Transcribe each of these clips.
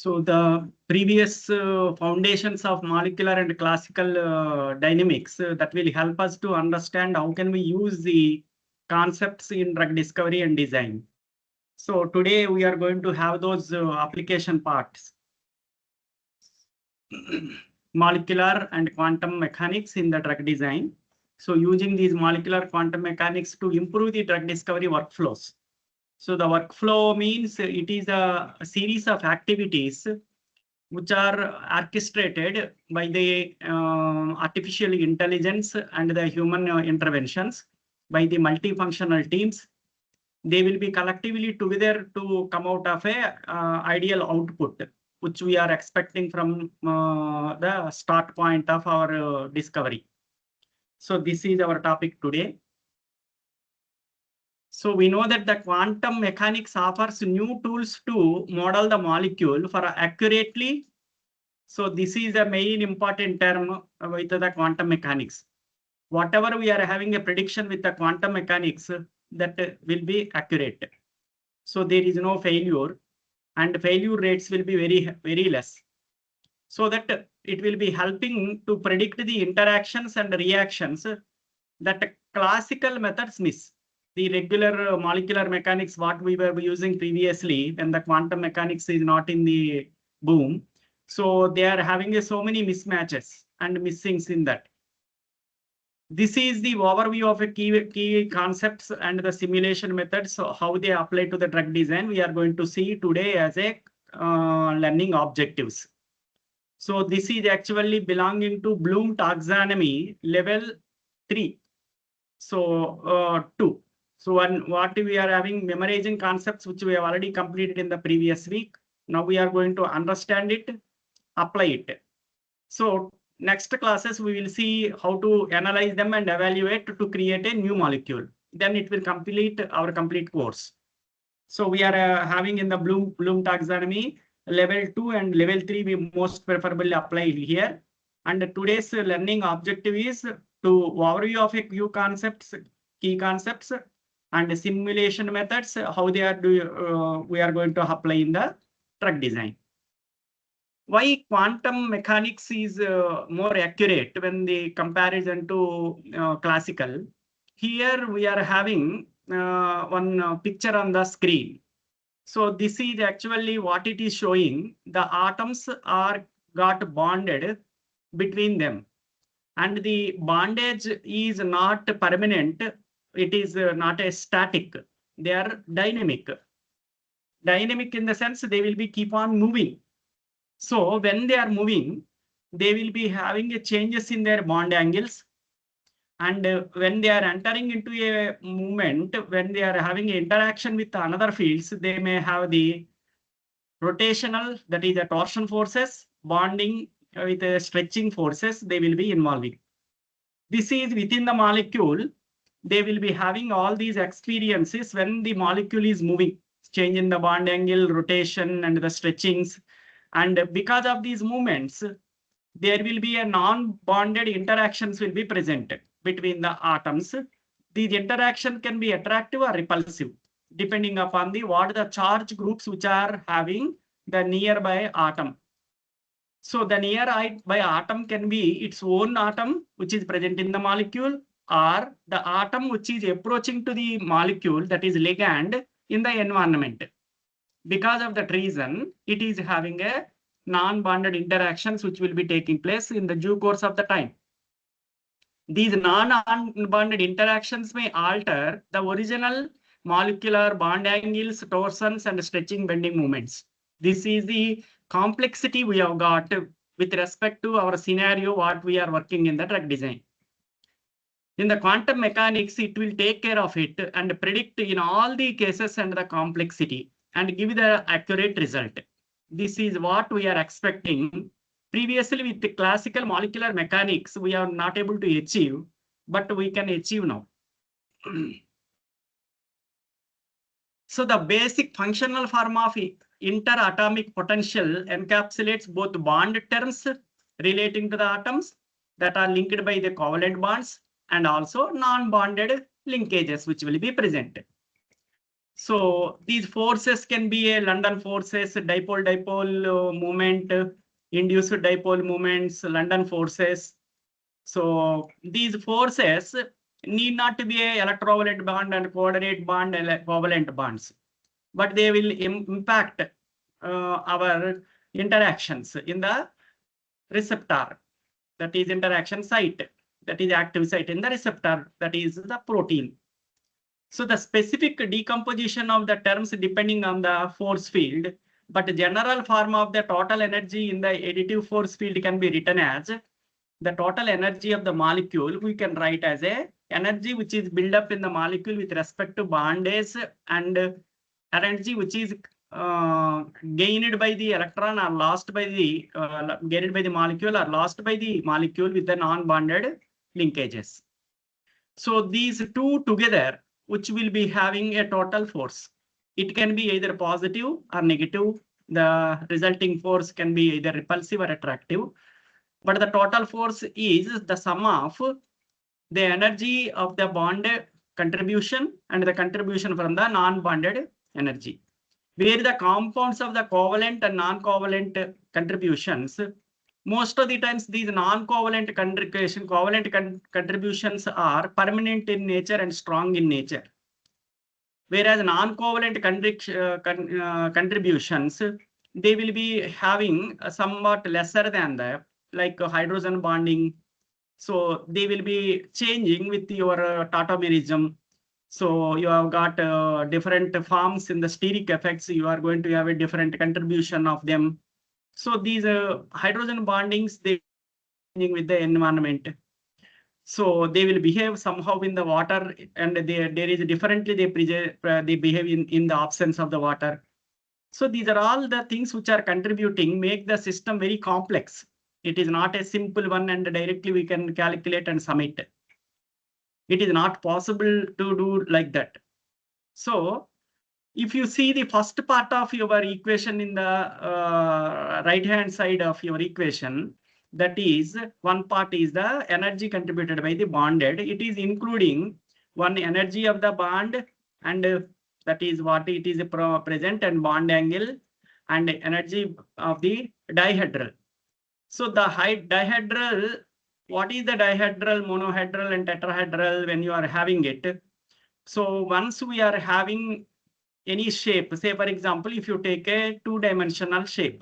So the previous foundations of molecular and classical dynamics that will help us to understand how can we use the concepts in drug discovery and design. So today we are going to have those application parts. Molecular and quantum mechanics in the drug design. So using these molecular quantum mechanics to improve the drug discovery workflows. So the workflow means it is a series of activities which are orchestrated by the artificial intelligence and the human interventions by the multifunctional teams. They will be collectively together to come out of a ideal output, which we are expecting from the start point of our discovery. So this is our topic today. So we know that the quantum mechanics offers new tools to model the molecule for accurately. So this is a main important term with the quantum mechanics. Whatever we are having a prediction with the quantum mechanics, that will be accurate. So there is no failure, and failure rates will be very less. So that it will be helping to predict the interactions and reactions that classical methods miss. The regular molecular mechanics, what we were using previously, when the quantum mechanics is not in the boom. So they are having so many mismatches and missings in that. This is the overview of a key concepts and the simulation methods, so how they apply to the drug design. We are going to see today as a learning objectives. So this is actually belonging to Bloom taxonomy level 3. So 2. So what we are having memorizing concepts which we have already completed in the previous week. Now we are going to understand it, apply it. So next classes we will see how to analyze them and evaluate to create a new molecule. Then it will complete our complete course. So we are having in the Bloom taxonomy level 2 and level 3 we most preferably apply here. And today's learning objective is to overview of a few concepts, key concepts, and simulation methods, how they are we are going to apply in the drug design. Why quantum mechanics is more accurate when the comparison to classical? Here we are having one picture on the screen. So this is actually what it is showing. The atoms are got bonded between them, and the bondage is not permanent. It is not a static. They are dynamic. Dynamic in the sense they will be keep on moving. So when they are moving, they will be having a changes in their bond angles. And when they are entering into a movement, when they are having interaction with another fields, they may have the rotational, that is the torsion forces, bonding with the stretching forces, they will be involving. This is within the molecule. They will be having all these experiences when the molecule is moving, change in the bond angle, rotation, and the stretchings. And because of these movements, there will be a non-bonded interactions will be present between the atoms. These interaction can be attractive or repulsive, depending upon the what the charge groups which are having the nearby atom. So the nearby atom can be its own atom, which is present in the molecule, or the atom which is approaching to the molecule, that is ligand, in the environment. Because of that reason, it is having a non-bonded interactions which will be taking place in the due course of the time. These non-bonded interactions may alter the original molecular bond angles, torsions, and stretching bending movements. This is the complexity we have got with respect to our scenario, what we are working in the drug design. In the quantum mechanics, it will take care of it and predict in all the cases and the complexity and give the accurate result. This is what we are expecting. Previously, with the classical molecular mechanics, we are not able to achieve, but we can achieve now. So the basic functional form of interatomic potential encapsulates both bond terms relating to the atoms that are linked by the covalent bonds and also non-bonded linkages which will be present. So these forces can be a London forces, dipole-dipole moment, induced dipole moments, London forces. So these forces need not to be a electrovalent bond and coordinate bond and covalent bonds, but they will impact our interactions in the receptor, that is interaction site, that is active site in the receptor, that is the protein. So the specific decomposition of the terms depending on the force field, but the general form of the total energy in the additive force field can be written as the total energy of the molecule. We can write as a energy which is built up in the molecule with respect to bondage, and energy which is gained by the electron or lost by the gained by the molecule or lost by the molecule with the non-bonded linkages. So these two together, which will be having a total force. It can be either positive or negative. The resulting force can be either repulsive or attractive. But the total force is the sum of the energy of the bonded contribution and the contribution from the non-bonded energy, where the compounds of the covalent and non-covalent contributions, most of the times these non-covalent contributions are permanent in nature and strong in nature, whereas non-covalent contributions, they will be having somewhat lesser than that, like hydrogen bonding. So they will be changing with your tautomerism. So you have got different forms in the steric effects. You are going to have a different contribution of them. So these hydrogen bondings, they changing with the environment. So they will behave somehow in the water, and there is differently they behave in the absence of the water. So these are all the things which are contributing, make the system very complex. It is not a simple one and directly we can calculate and sum it. It is not possible to do like that. So if you see the first part of your equation in the right hand side of your equation, that is, one part is the energy contributed by the bonded. It is including one energy of the bond, and that is what it is present, and bond angle, and energy of the dihedral. So the dihedral, what is the dihedral, monohedral, and tetrahedral when you are having it? So once we are having any shape, say for example, if you take a two-dimensional shape.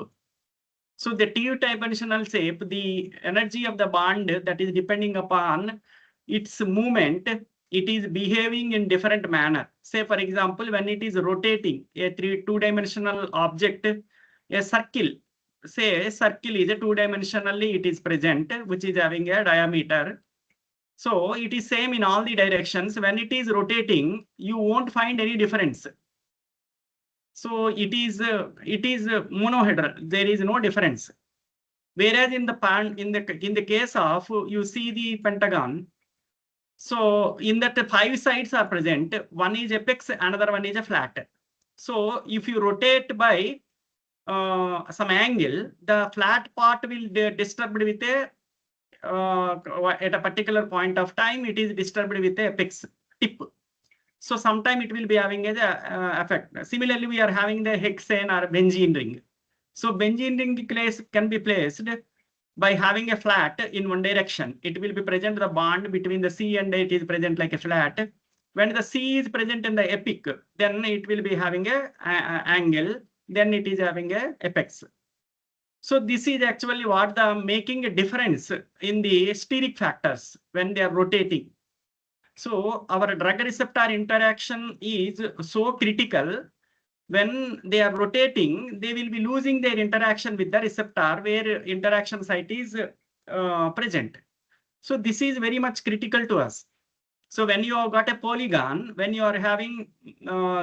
So the two-dimensional shape, the energy of the bond, that is depending upon its movement, it is behaving in different manner. Say for example, when it is rotating a two-dimensional object, a circle, say a circle is a two-dimensionally it is present, which is having a diameter. So it is same in all the directions. When it is rotating, you won't find any difference. So it is monohedral. There is no difference. Whereas in the case of, you see the pentagon. So in that 5 sides are present. One is apex, another one is a flat. So if you rotate by some angle, the flat part will be disturbed with a at a particular point of time, it is disturbed with a apex tip. So sometime it will be having a effect. Similarly, we are having the hexane or benzene ring. So benzene ring can be placed by having a flat in one direction. It will be present the bond between the C and it is present like a flat. When the C is present in the epic, then it will be having a angle. Then it is having a apex. So this is actually what the making a difference in the steric factors when they are rotating. So our drug receptor interaction is so critical. When they are rotating, they will be losing their interaction with the receptor where interaction site is present. So this is very much critical to us. So when you have got a polygon, when you are having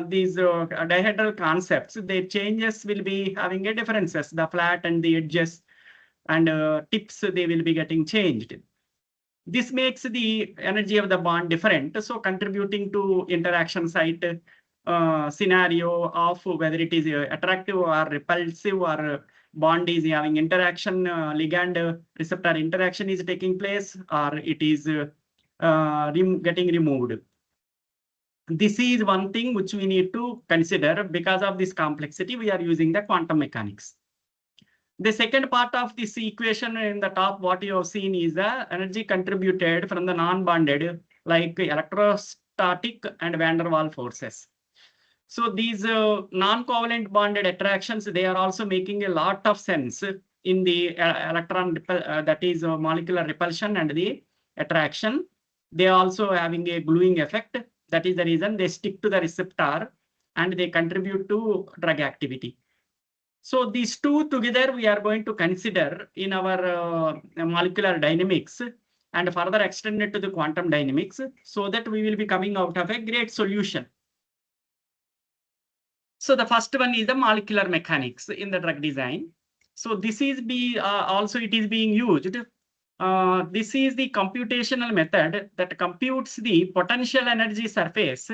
these dihedral concepts, the changes will be having a differences, the flat and the edges and tips, they will be getting changed. This makes the energy of the bond different. So contributing to interaction site scenario of whether it is attractive or repulsive, or bond is having interaction, ligand receptor interaction is taking place, or it is getting removed. This is one thing which we need to consider. Because of this complexity, we are using the quantum mechanics. The second part of this equation in the top, what you have seen is the energy contributed from the non-bonded, like electrostatic and van der Waals forces. So these non-covalent bonded attractions, they are also making a lot of sense in the electron, that is molecular repulsion and the attraction. They are also having a gluing effect. That is the reason they stick to the receptor and they contribute to drug activity. So these two together we are going to consider in our molecular dynamics and further extend it to the quantum dynamics, so that we will be coming out of a great solution. So the first one is the molecular mechanics in the drug design. So this is also it is being used. This is the computational method that computes the potential energy surface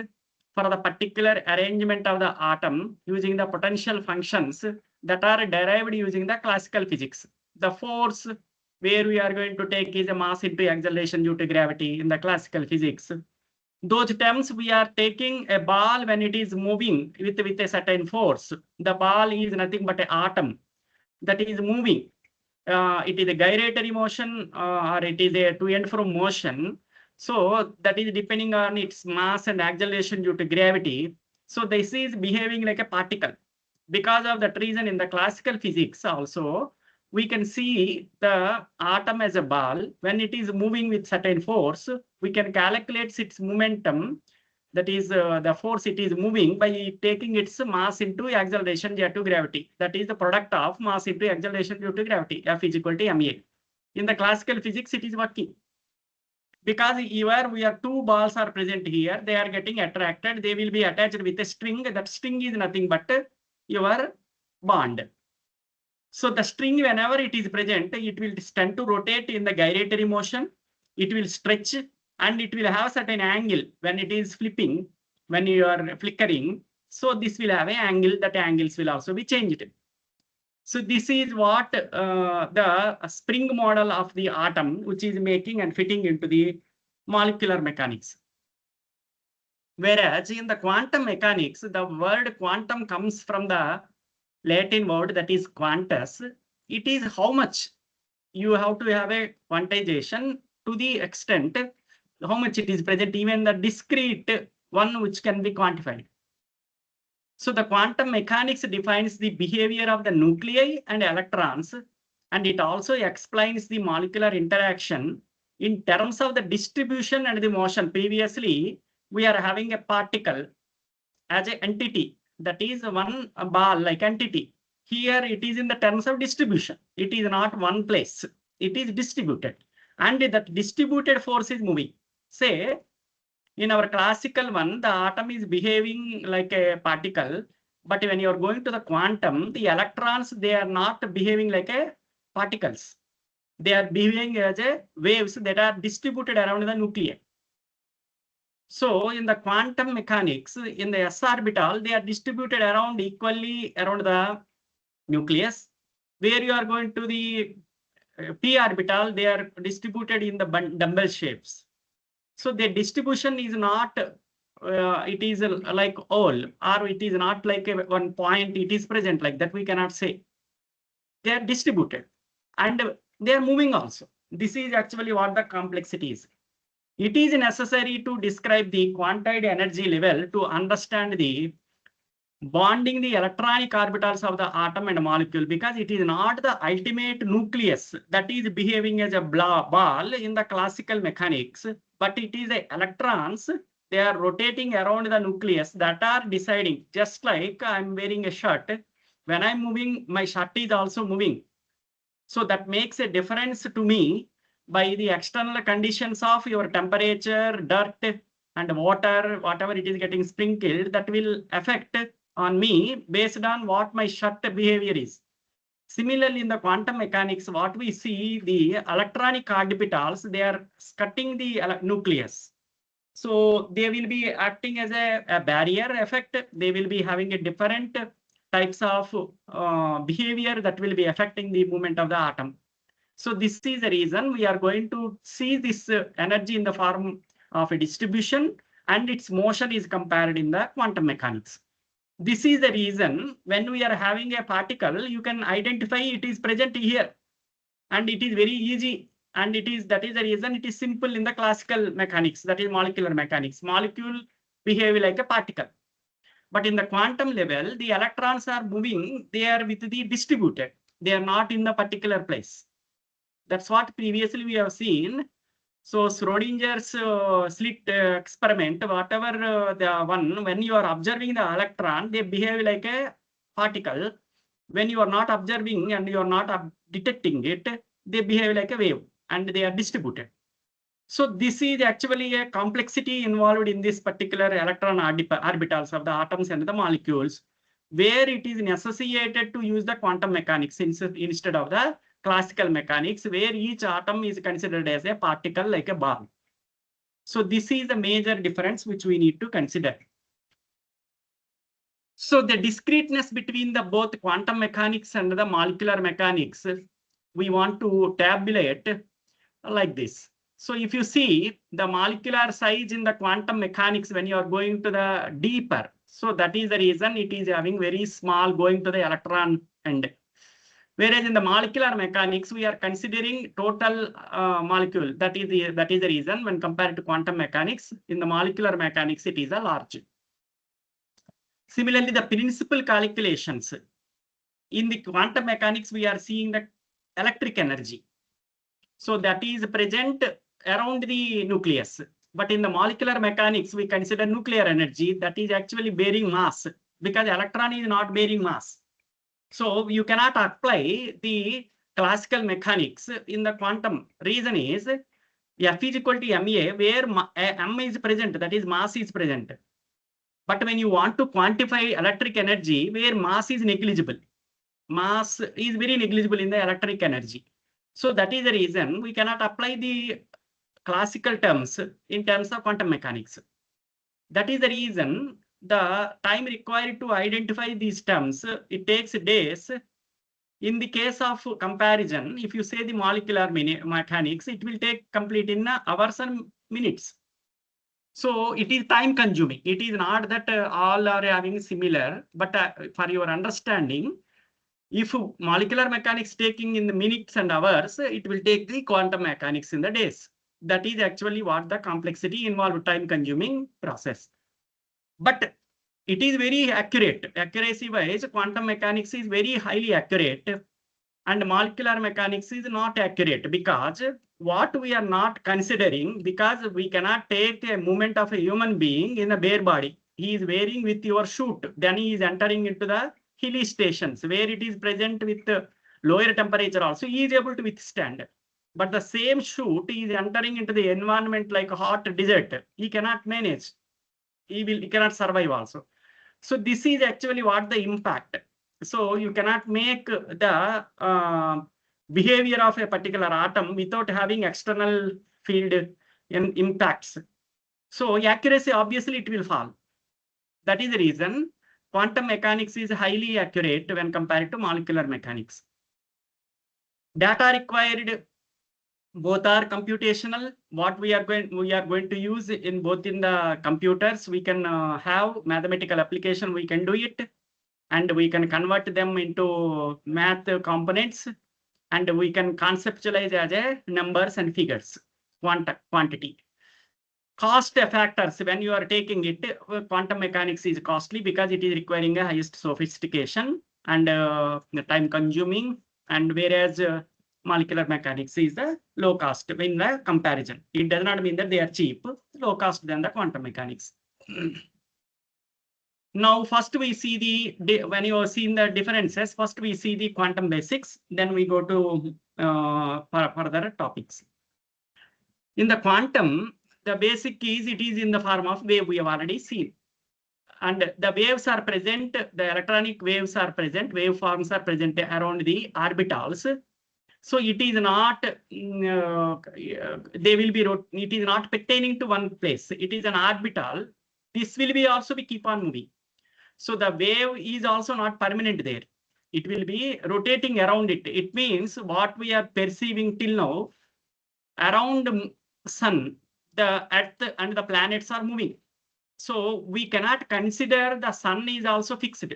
for the particular arrangement of the atom using the potential functions that are derived using the classical physics. The force where we are going to take is a mass into acceleration due to gravity in the classical physics. Those terms we are taking a ball when it is moving with a certain force. The ball is nothing but an atom that is moving. It is a gyratory motion or it is a to and fro motion. So that is depending on its mass and acceleration due to gravity. So this is behaving like a particle. Because of that reason, in the classical physics also, we can see the atom as a ball. When it is moving with certain force, we can calculate its momentum. That is the force it is moving by taking its mass into acceleration due to gravity. That is the product of mass into acceleration due to gravity, F is equal to ma. In the classical physics, it is working. Because here we are two balls are present here, they are getting attracted, they will be attached with a string. That string is nothing but your bond. So the string, whenever it is present, it will tend to rotate in the gyratory motion. It will stretch and it will have certain angle when it is flipping, when you are flickering. So this will have an angle, that angles will also be changed. So this is what the spring model of the atom, which is making and fitting into the molecular mechanics. Whereas in the quantum mechanics, the word quantum comes from the Latin word that is quantus. It is how much you have to have a quantization to the extent how much it is present, even the discrete one which can be quantified. So the quantum mechanics defines the behavior of the nuclei and electrons, and it also explains the molecular interaction in terms of the distribution and the motion. Previously, we are having a particle as an entity, that is one ball like entity. Here it is in the terms of distribution. It is not one place. It is distributed. And that distributed force is moving. Say, in our classical one, the atom is behaving like a particle. But when you are going to the quantum, the electrons, they are not behaving like a particles. They are behaving as a waves that are distributed around the nuclei. So in the quantum mechanics, in the s orbital, they are distributed around equally around the nucleus. Where you are going to the p orbital, they are distributed in the dumbbell shapes. So the distribution is not, it is like all, or it is not like a one point, it is present like that, we cannot say. They are distributed and they are moving also. This is actually what the complexity is. It is necessary to describe the quantized energy level to understand the bonding the electronic orbitals of the atom and molecule, because it is not the ultimate nucleus that is behaving as a ball in the classical mechanics, but it is the electrons. They are rotating around the nucleus that are deciding. Just like I'm wearing a shirt, when I'm moving, my shirt is also moving. So that makes a difference to me by the external conditions of your temperature, dirt and water, whatever it is getting sprinkled, that will affect on me based on what my shirt behavior is. Similarly, in the quantum mechanics, what we see, the electronic orbitals, they are cutting the nucleus. So they will be acting as a barrier effect. They will be having a different types of behavior that will be affecting the movement of the atom. So this is the reason we are going to see this energy in the form of a distribution and its motion is compared in the quantum mechanics. This is the reason when we are having a particle, you can identify it is present here, and it is very easy. And that is the reason it is simple in the classical mechanics, that is molecular mechanics. Molecule behave like a particle. But in the quantum level, the electrons are moving, they are with the distributed. They are not in the particular place. That's what previously we have seen. So Schrodinger's slit experiment, whatever the one, when you are observing the electron, they behave like a particle. When you are not observing and you are not detecting it, they behave like a wave and they are distributed. So this is actually a complexity involved in this particular electron orbitals of the atoms and the molecules, where it is necessitated to use the quantum mechanics instead of the classical mechanics, where each atom is considered as a particle like a ball. So this is the major difference which we need to consider. So the discreteness between the both quantum mechanics and the molecular mechanics, we want to tabulate like this. So if you see the molecular size in the quantum mechanics, when you are going to the deeper, so that is the reason it is having very small going to the electron end. Whereas in the molecular mechanics, we are considering total molecule. That is the reason when compared to quantum mechanics, in the molecular mechanics, it is a large. Similarly, the principal calculations. In the quantum mechanics, we are seeing the electric energy. So that is present around the nucleus. But in the molecular mechanics, we consider nuclear energy that is actually bearing mass, because electron is not bearing mass. So you cannot apply the classical mechanics in the quantum. Reason is F is equal to ma, where m is present, that is mass is present. But when you want to quantify electric energy, where mass is negligible, mass is very negligible in the electric energy. So that is the reason we cannot apply the classical terms in terms of quantum mechanics. That is the reason the time required to identify these terms, it takes days. In the case of comparison, if you say the molecular mechanics, it will take complete in hours and minutes. So it is time consuming. It is not that all are having similar, but for your understanding, if molecular mechanics taking in the minutes and hours, it will take the quantum mechanics in the days. That is actually what the complexity involved, time consuming process. But it is very accurate. Accuracy wise, quantum mechanics is very highly accurate, and molecular mechanics is not accurate, because what we are not considering, because we cannot take a movement of a human being in a bare body. He is wearing with your suit, then he is entering into the hilly stations where it is present with lower temperature also, he is able to withstand. But the same suit is entering into the environment like a hot desert, he cannot manage. He cannot survive also. So this is actually what the impact. So you cannot make the behavior of a particular atom without having external field impacts. So accuracy, obviously it will fall. That is the reason quantum mechanics is highly accurate when compared to molecular mechanics. Data required, both are computational. What we are going to use in both in the computers, we can have mathematical application, we can do it, and we can convert them into math components, and we can conceptualize as a numbers and figures, quantity. Cost factors, when you are taking it, quantum mechanics is costly because it is requiring a highest sophistication and time consuming, and whereas molecular mechanics is the low cost in the comparison. It does not mean that they are cheap, low cost than the quantum mechanics. Now, first we see when you are seeing the differences, first we see the quantum basics, then we go to further topics. In the quantum, the basic is it is in the form of wave, we have already seen. And the waves are present, the electronic waves are present, waveforms are present around the orbitals. So it is not, they will be, it is not pertaining to one place. It is an orbital. This will be also keep on moving. So the wave is also not permanent there. It will be rotating around it. It means what we are perceiving till now, around sun, the Earth and the planets are moving. So we cannot consider the sun is also fixed.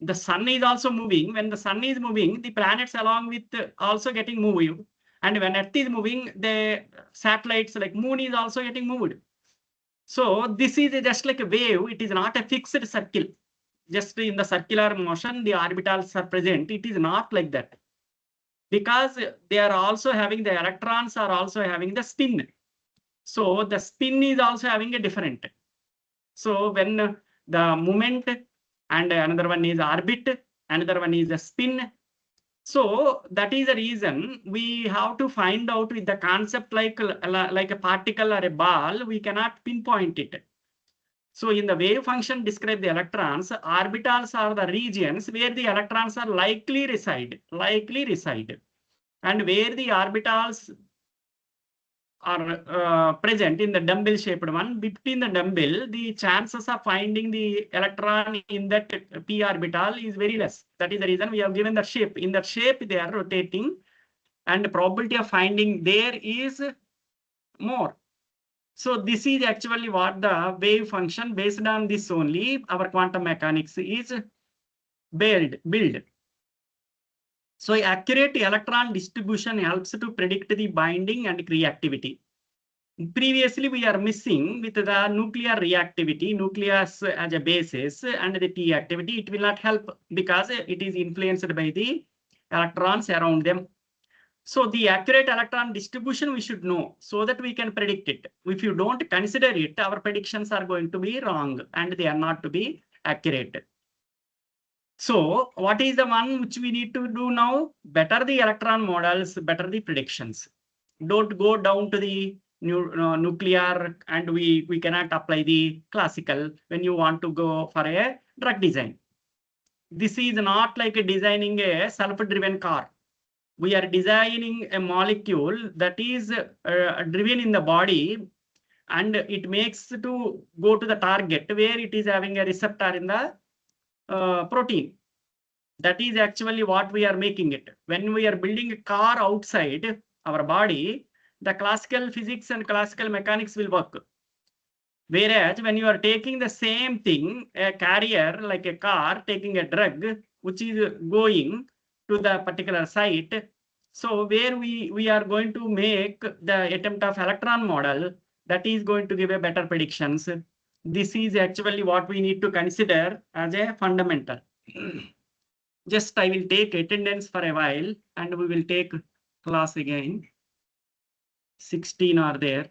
The sun is also moving. When the sun is moving, the planets along with also getting moved. And when Earth is moving, the satellites like moon is also getting moved. So this is just like a wave. It is not a fixed circle. Just in the circular motion, the orbitals are present. It is not like that. Because they are also having the electrons are also having the spin. So the spin is also having a different. So when the moment and another one is orbit, another one is a spin. So that is the reason we have to find out with the concept like a particle or a ball, we cannot pinpoint it. So in the wave function describe the electrons, orbitals are the regions where the electrons are likely reside. And where the orbitals are present in the dumbbell shaped one, between the dumbbell, the chances of finding the electron in that p orbital is very less. That is the reason we have given the shape. In that shape, they are rotating, and the probability of finding there is more. So this is actually what the wave function, based on this only, our quantum mechanics is built. So accurate electron distribution helps to predict the binding and reactivity. Previously, we are missing with the nuclear reactivity, nucleus as a basis, and the T activity. It will not help because it is influenced by the electrons around them. So the accurate electron distribution we should know so that we can predict it. If you don't consider it, our predictions are going to be wrong and they are not to be accurate. So what is the one which we need to do now? Better the electron models, better the predictions. Don't go down to the nuclear and we cannot apply the classical when you want to go for a drug design. This is not like designing a self-driven car. We are designing a molecule that is driven in the body, and it makes to go to the target where it is having a receptor in the protein. That is actually what we are making it. When we are building a car outside our body, the classical physics and classical mechanics will work. Whereas when you are taking the same thing, a carrier like a car taking a drug, which is going to the particular site. So where we are going to make the attempt of electron model, that is going to give a better predictions. This is actually what we need to consider as a fundamental. Just I will take attendance for a while and we will take class again. 16 are there.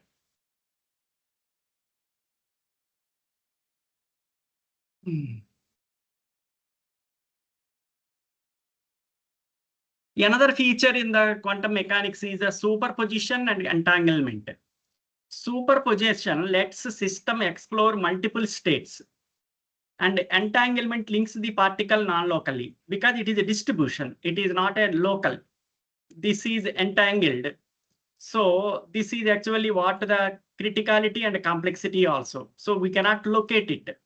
Another feature in the quantum mechanics is a superposition and entanglement. Superposition lets the system explore multiple states, and entanglement links the particle non-locally because it is a distribution. It is not a local. This is entangled. So this is actually what the criticality and complexity also. So we cannot locate it.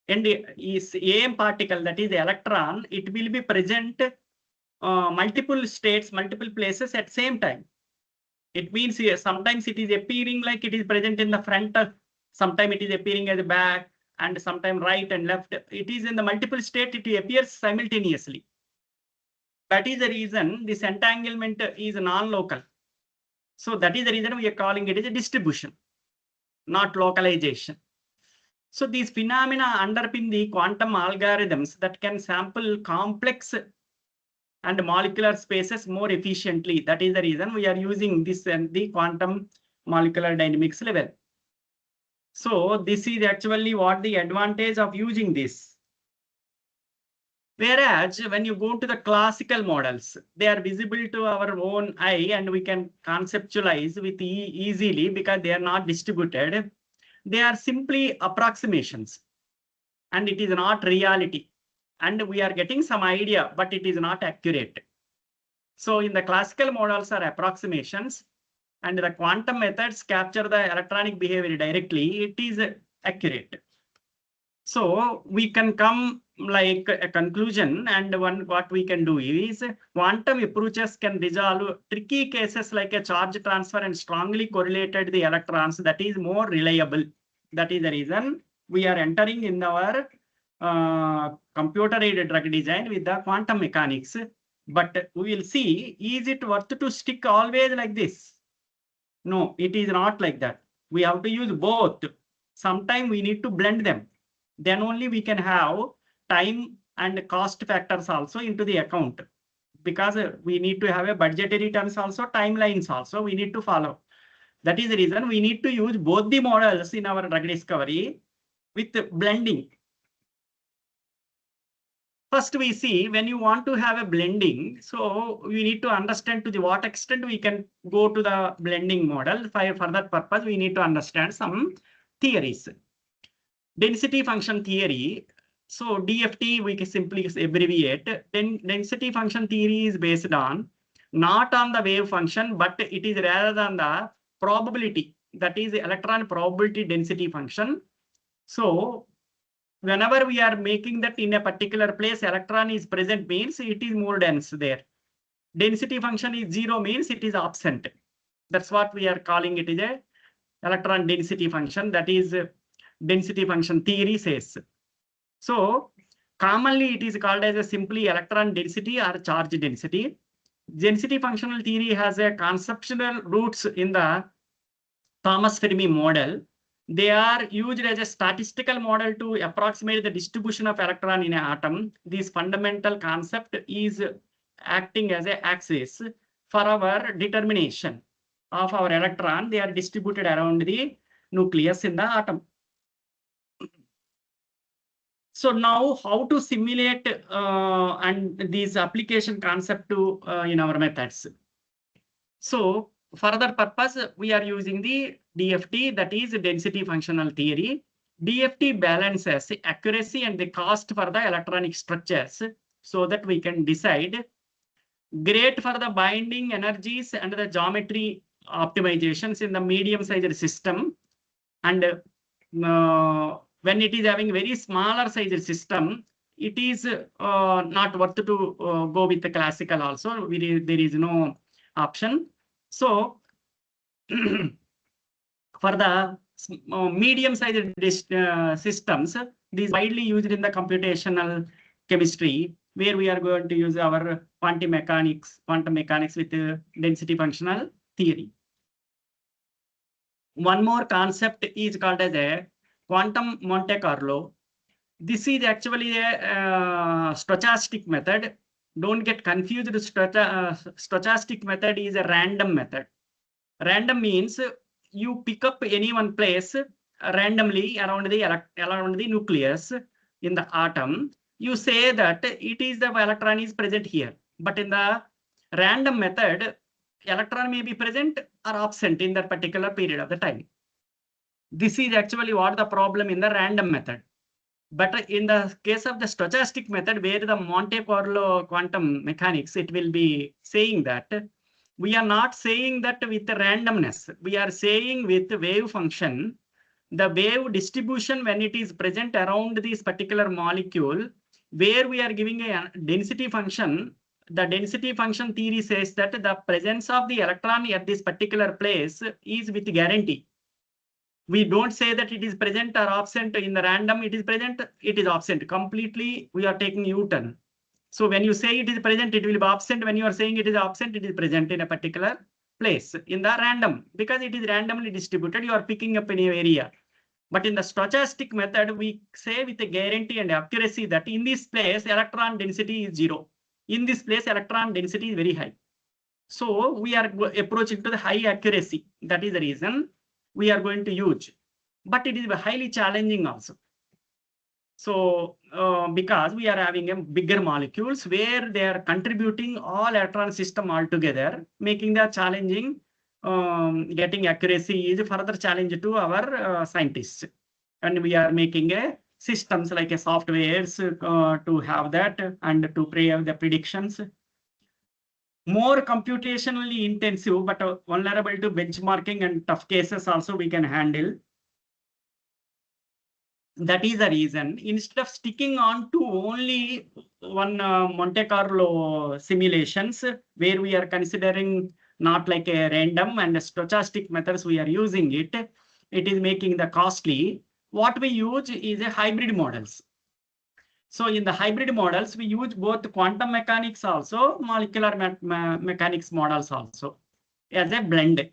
And is AM particle, that is the electron, it will be present multiple states, multiple places at same time. It means here sometimes it is appearing like it is present in the front, sometimes it is appearing at the back, and sometimes right and left. It is in the multiple state, it appears simultaneously. That is the reason this entanglement is non-local. So that is the reason we are calling it as a distribution, not localization. So these phenomena underpin the quantum algorithms that can sample complex and molecular spaces more efficiently. That is the reason we are using this and the quantum molecular dynamics level. So this is actually what the advantage of using this. Whereas when you go to the classical models, they are visible to our own eye and we can conceptualize with easily because they are not distributed. They are simply approximations and it is not reality. And we are getting some idea, but it is not accurate. So in the classical models are approximations and the quantum methods capture the electronic behavior directly. It is accurate. So we can come like a conclusion, and what we can do is quantum approaches can resolve tricky cases like a charge transfer and strongly correlated the electrons. That is more reliable. That is the reason we are entering in our computer-aided drug design with the quantum mechanics. But we will see, is it worth to stick always like this? No, it is not like that. We have to use both. Sometimes we need to blend them. Then only we can have time and cost factors also into the account. Because we need to have a budgetary terms also, timelines also we need to follow. That is the reason we need to use both the models in our drug discovery with blending. First, we see when you want to have a blending, so we need to understand to what extent we can go to the blending model. For that purpose, we need to understand some theories. Density function theory. So DFT, we can simply abbreviate. Then density function theory is based on not on the wave function, but it is rather than the probability. That is the electron probability density function. So whenever we are making that in a particular place, electron is present means it is more dense there. Density function is 0 means it is absent. That's what we are calling it is a electron density function. That is density function theory says. So commonly it is called as a simply electron density or charge density. Density functional theory has a conceptual roots in the Thomas Fermi model. They are used as a statistical model to approximate the distribution of electron in an atom. This fundamental concept is acting as an axis for our determination of our electron. They are distributed around the nucleus in the atom. So now how to simulate and these application concept to in our methods. So for that purpose, we are using the DFT, that is density functional theory. DFT balances the accuracy and the cost for the electronic structures so that we can decide. Great for the binding energies and the geometry optimizations in the medium-sized system. And when it is having very smaller sized system, it is not worth to go with the classical also. There is no option. So for the medium-sized systems, these widely used in the computational chemistry, where we are going to use our quantum mechanics with density functional theory. One more concept is called as a quantum Monte Carlo. This is actually a stochastic method. Don't get confused. Stochastic method is a random method. Random means you pick up any one place randomly around the nucleus in the atom. You say that it is the electron is present here. But in the random method, electron may be present or absent in that particular period of the time. This is actually what the problem in the random method. But in the case of the stochastic method, where the Monte Carlo quantum mechanics, it will be saying that we are not saying that with the randomness. We are saying with the wave function, the wave distribution when it is present around this particular molecule, where we are giving a density function. The density function theory says that the presence of the electron at this particular place is with guarantee. We don't say that it is present or absent in the random. It is present, it is absent. Completely, we are taking U-turn. So when you say it is present, it will be absent. When you are saying it is absent, it is present in a particular place in the random, because it is randomly distributed. You are picking up in an area. But in the stochastic method, we say with a guarantee and accuracy that in this place, electron density is 0. In this place, electron density is very high. So we are approaching to the high accuracy. That is the reason we are going to use. But it is highly challenging also. So because we are having a bigger molecules where they are contributing all electron system altogether, making the challenging, getting accuracy is a further challenge to our scientists. And we are making a systems like a softwares to have that and to have the predictions. More computationally intensive, but vulnerable to benchmarking and tough cases also we can handle. That is the reason, instead of sticking on to only one Monte Carlo simulations, where we are considering not like a random and stochastic methods we are using it, it is making the costly. what we use is a hybrid models. So in the hybrid models, we use both quantum mechanics also, molecular mechanics models also as a blend.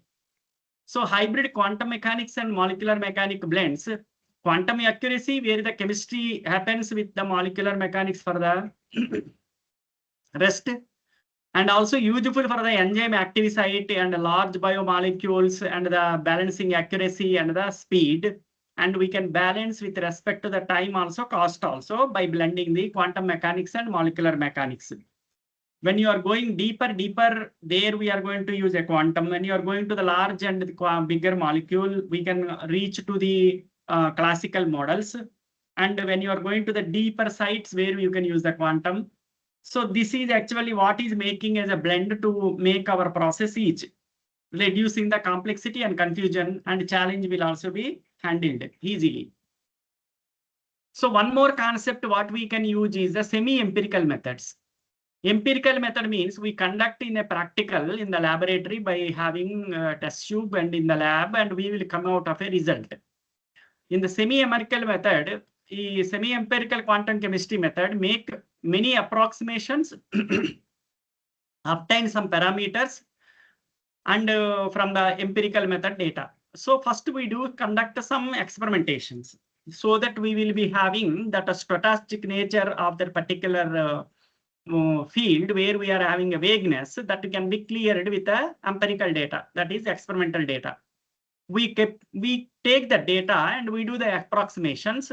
So hybrid quantum mechanics and molecular mechanic blends, quantum accuracy where the chemistry happens with the molecular mechanics for the rest, and also useful for the enzyme active site and large biomolecules and the balancing accuracy and the speed. And we can balance with respect to the time also, cost also, by blending the quantum mechanics and molecular mechanics. When you are going deeper, there we are going to use a quantum. When you are going to the large and the bigger molecule, we can reach to the classical models. And when you are going to the deeper sites where you can use the quantum. So this is actually what is making as a blend to make our process easy, reducing the complexity and confusion, and challenge will also be handled easily. So one more concept what we can use is the semi-empirical methods. Empirical method means we conduct in a practical in the laboratory by having a test tube and in the lab, and we will come out of a result. In the semi-empirical method, the semi-empirical quantum chemistry method make many approximations, obtain some parameters, and from the empirical method data. So first we do conduct some experimentations so that we will be having that a stochastic nature of that particular field where we are having a vagueness that can be cleared with the empirical data, that is experimental data. We take the data and we do the approximations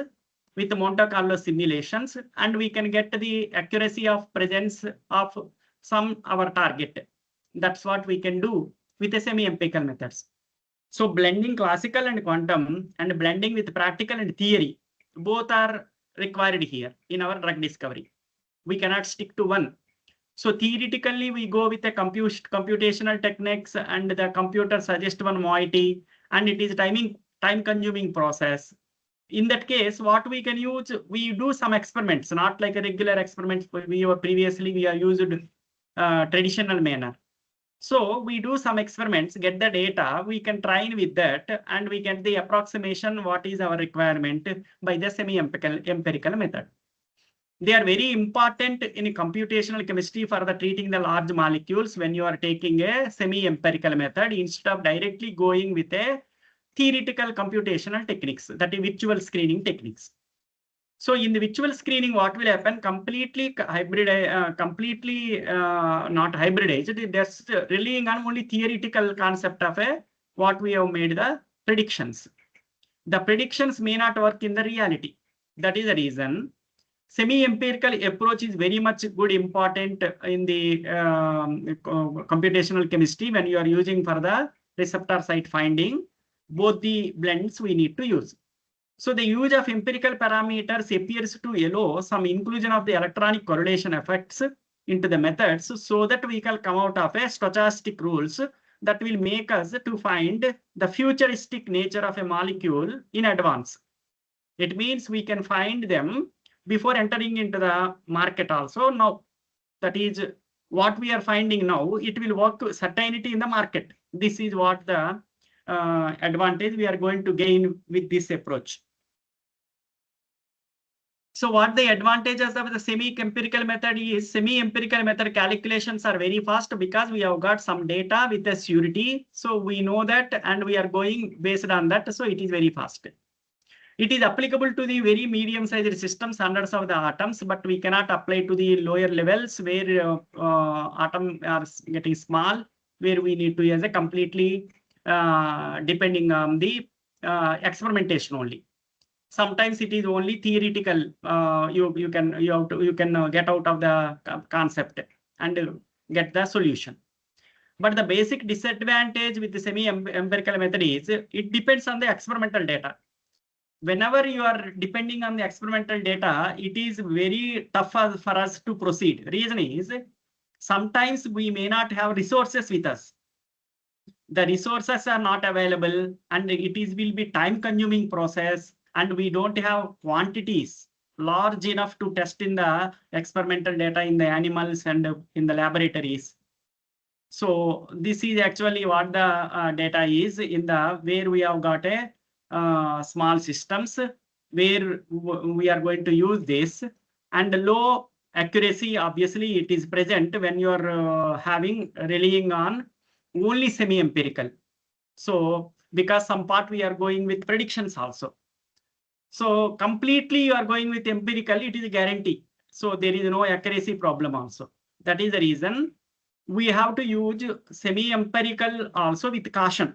with the Monte Carlo simulations, and we can get the accuracy of presence of some our target. That's what we can do with the semi-empirical methods. So blending classical and quantum and blending with practical and theory, both are required here in our drug discovery. We cannot stick to one. So theoretically, we go with the computational techniques and the computer suggest one moiety, and it is time-consuming process. In that case, what we can use, we do some experiments, not like a regular experiment. We are used traditional manner. So we do some experiments, get the data, we can train with that, and we get the approximation what is our requirement by the semi-empirical method. They are very important in computational chemistry for the treating the large molecules when you are taking a semi-empirical method instead of directly going with a theoretical computational techniques, that is virtual screening techniques. So in the virtual screening, what will happen? Completely hybrid, not hybridized. Just relying on only theoretical concept of what we have made the predictions. The predictions may not work in the reality. That is the reason semi-empirical approach is very much good, important in the computational chemistry when you are using for the receptor site finding. Both the blends we need to use. So the use of empirical parameters appears to allow some inclusion of the electronic correlation effects into the methods so that we can come out of a stochastic rules that will make us to find the futuristic nature of a molecule in advance. It means we can find them before entering into the market also. Now, that is what we are finding now, it will work to certainty in the market. This is what the advantage we are going to gain with this approach. So what the advantages of the semi-empirical method is, semi-empirical method calculations are very fast because we have got some data with a surety. So we know that and we are going based on that. So it is very fast. It is applicable to the very medium-sized systems, hundreds of the atoms, but we cannot apply to the lower levels where atoms are getting small, where we need to use a completely depending on the experimentation only. Sometimes it is only theoretical. You can get out of the concept and get the solution. But the basic disadvantage with the semi-empirical method is it depends on the experimental data. Whenever you are depending on the experimental data, it is very tough for us to proceed. Reason is sometimes we may not have resources with us. The resources are not available, and will be time-consuming process, and we don't have quantities large enough to test in the experimental data in the animals and in the laboratories. So this is actually what the data is in the where we have got a small systems where we are going to use this. And low accuracy, obviously, it is present when you are relying on only semi-empirical. So because some part we are going with predictions also. So completely you are going with empirical, it is a guarantee. So there is no accuracy problem also. That is the reason we have to use semi-empirical also with caution.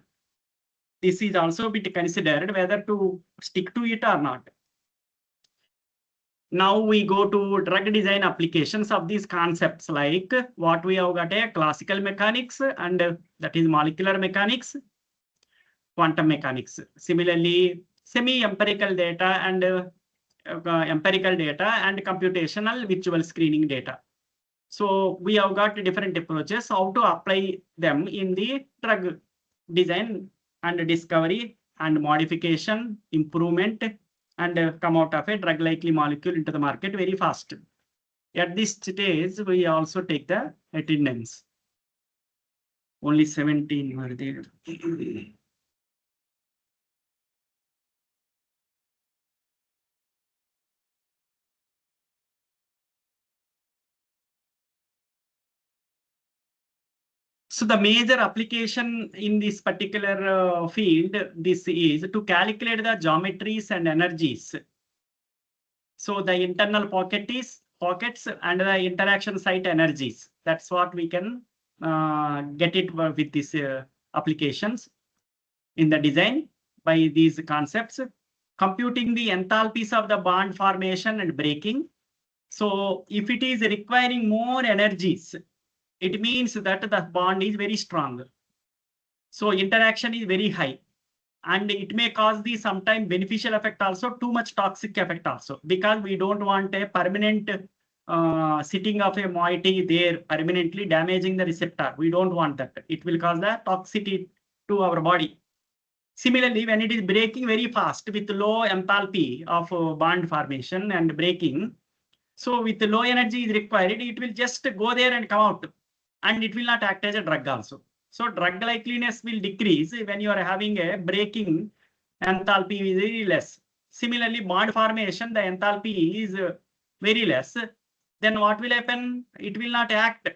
This is also a bit considered whether to stick to it or not. Now we go to drug design applications of these concepts, like what we have got a classical mechanics, and that is molecular mechanics, quantum mechanics. Similarly, semi-empirical data and empirical data and computational visual screening data. So we have got different approaches how to apply them in the drug design and discovery and modification, improvement, and come out of a drug likely molecule into the market very fast. At this stage, we also take the attendance. Only 17 were there. So the major application in this particular field, this is to calculate the geometries and energies. So the internal pockets and the interaction site energies. That's what we can get it with these applications in the design by these concepts. Computing the enthalpies of the bond formation and breaking. So if it is requiring more energies, it means that the bond is very strong. So interaction is very high, and it may cause the sometime beneficial effect also, too much toxic effect also, because we don't want a permanent sitting of a moiety there permanently damaging the receptor. We don't want that. It will cause the toxicity to our body. Similarly, when it is breaking very fast with low enthalpy of bond formation and breaking, so with the low energy is required, it will just go there and come out, and it will not act as a drug also. So drug likeliness will decrease when you are having a breaking enthalpy is very less. Similarly, bond formation, the enthalpy is very less. Then what will happen? It will not act.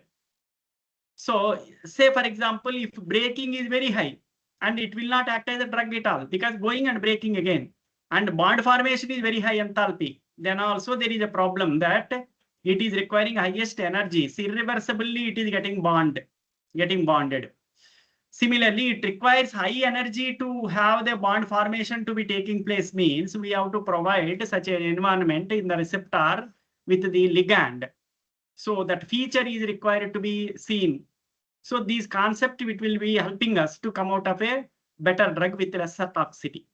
So say, for example, if breaking is very high, and it will not act as a drug at all, because going and breaking again, and bond formation is very high enthalpy, then also there is a problem that it is requiring highest energies. Irreversibly, it is getting bonded. Similarly, it requires high energy to have the bond formation to be taking place, means we have to provide such an environment in the receptor with the ligand. So that feature is required to be seen. So these concepts, it will be helping us to come out of a better drug with lesser toxicity.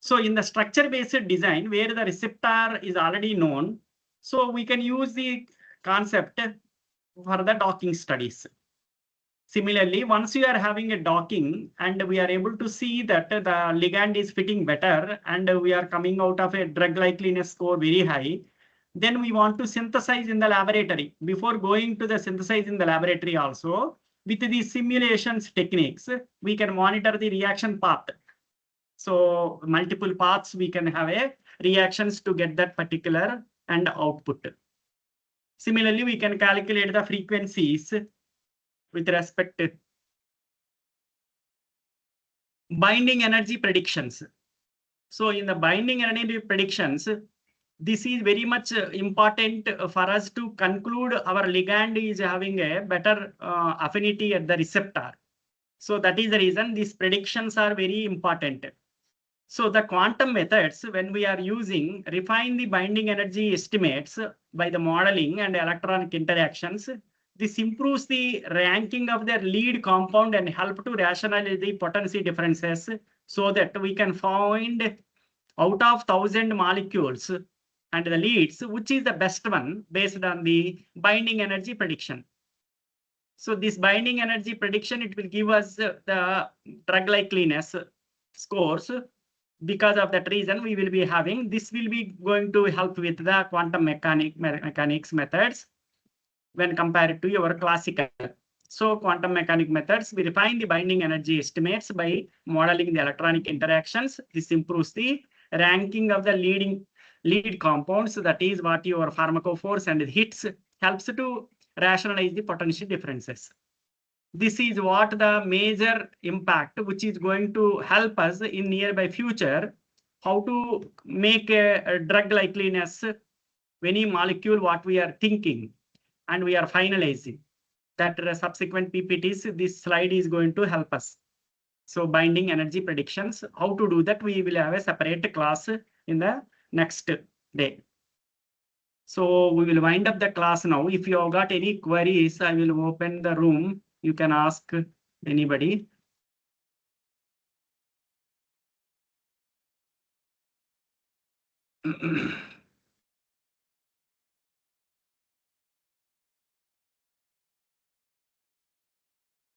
So in the structure-based design, where the receptor is already known, so we can use the concept for the docking studies. Similarly, once you are having a docking and we are able to see that the ligand is fitting better and we are coming out of a drug likeliness score very high, then we want to synthesize in the laboratory. Before going to the synthesize in the laboratory also, with these simulations techniques, we can monitor the reaction path. So multiple paths we can have a reactions to get that particular and output. Similarly, we can calculate the frequencies with respect to binding energy predictions. So in the binding energy predictions, this is very much important for us to conclude our ligand is having a better affinity at the receptor. So that is the reason these predictions are very important. So the quantum methods, when we are using, refine the binding energy estimates by the modeling and electronic interactions. This improves the ranking of their lead compound and help to rationalize the potency differences, so that we can find out of 1,000 molecules and the leads, which is the best one based on the binding energy prediction. So this binding energy prediction, it will give us the drug likeliness scores. Because of that reason, we will be having, this will be going to help with the quantum mechanics methods when compared to your classical. So quantum mechanic methods, we refine the binding energy estimates by modeling the electronic interactions. This improves the ranking of the lead compounds. That is what your pharmacophores and hits helps to rationalize the potential differences. This is what the major impact, which is going to help us in nearby future, how to make a drug likeliness, any molecule, what we are thinking, and we are finalizing. That subsequent PPTs, this slide is going to help us. So binding energy predictions, how to do that, we will have a separate class in the next day. So we will wind up the class now. If you have got any queries, I will open the room. You can ask anybody.